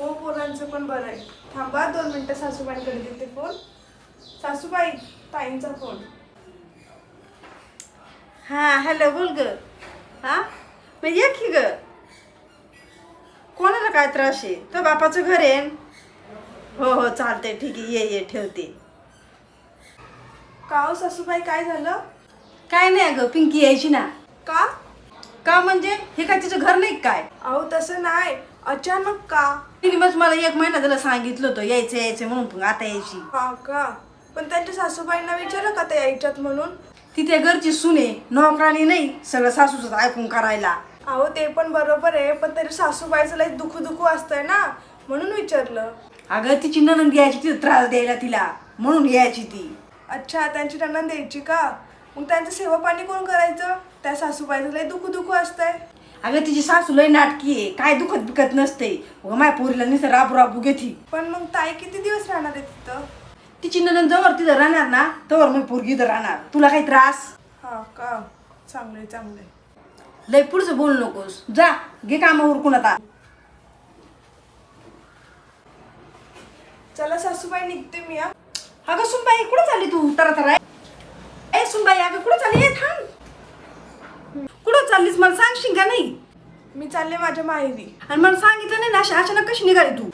हो पोरांचं पण बरं आहे. थांबा 2 मिनिटं सासूबाईंकडे देते फोन. सासूबाई, ताईंचा फोन. हां हॅलो बोल ग. हां मग ये की ग. कोणाला काय त्रास आहे? तो बापाचं घर आहे. हो हो चालतंय ठीक आहे, ये ये ठेवते. का हो सासूबाई, काय झालं? काय नाही अगं, पिंकी यायची ना. का? का म्हणजे हे काय तिचं घर नाही काय? अहो तसं नाही, अचानक का? तिने मग मला 1 महिना झालं सांगितलं होतं यायचं यायचं म्हणून, पण आता यायची. हा का? पण त्यांच्या सासूबाईंना विचारलं का ते यायच्यात म्हणून? ती त्या घरची सुने, नोकरानी नाही सगळं सासूच ऐकून करायला. अहो ते पण बरोबर आहे, पण तरी सासूबाईचं लई दुखू असतंय ना, म्हणून विचारलं. अगं तिची नणंद यायची तिथं त्रास द्यायला तिला, म्हणून यायची ती. अच्छा, त्यांची नणंद द्यायची का? मग त्यांचं सेवा पाणी कोण करायचं? त्या सासूबाईचं लई दुखू असतंय. अगं तिची सासू लय नाटकी आहे, काय दुखत बिकत नसते. माझ्या पोरीला नुसतं राबू राबू घेती. पण मग ताई किती दिवस राहणार आहे तिथं? तिची नणंद जवळ तिथं राहणार ना, तवर मग पोरगी इथं राहणार. तुला काही त्रास? हा का? चांगलंय चांगलंय. लय पुढचं बोलू नकोस, जा घे कामावर उरकून आता. चला सासूबाई, निघते मी. अगं सुनबाई कुठं चालली तू? तरा ए सुनबाई, अगं कुठं चालली? थांब. कुठं चाललीस मला सांगशील का नाही? मी चालले माझ्या माहेरी. आणि मला सांगितलं नाही ना, अशी अचानक कशी निघाली तू?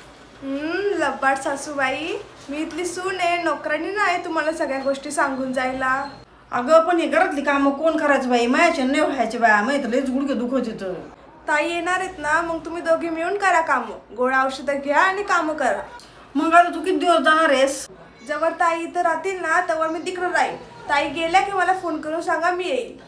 लब्बाड सासूबाई, मी इथली सून आहे, नोकरांनी नाही तुम्हाला सगळ्या गोष्टी सांगून जायला. अगं पण हे घरातली कामं कोण करायचं बाई? माझ्या नाही व्हायचे बाया, माहिती लयच गुडघे दुखत येतं. ताई येणार आहेत ना, मग तुम्ही दोघे मिळून करा कामं. गोळ्या औषधं घ्या आणि कामं करा. मग आता तू किती दिवस जाणार आहेस? जवळ ताई इथं राहतील ना, तेव्हा मी तिकडं राहील. ताई गेल्या की मला फोन करून सांगा, मी येईल.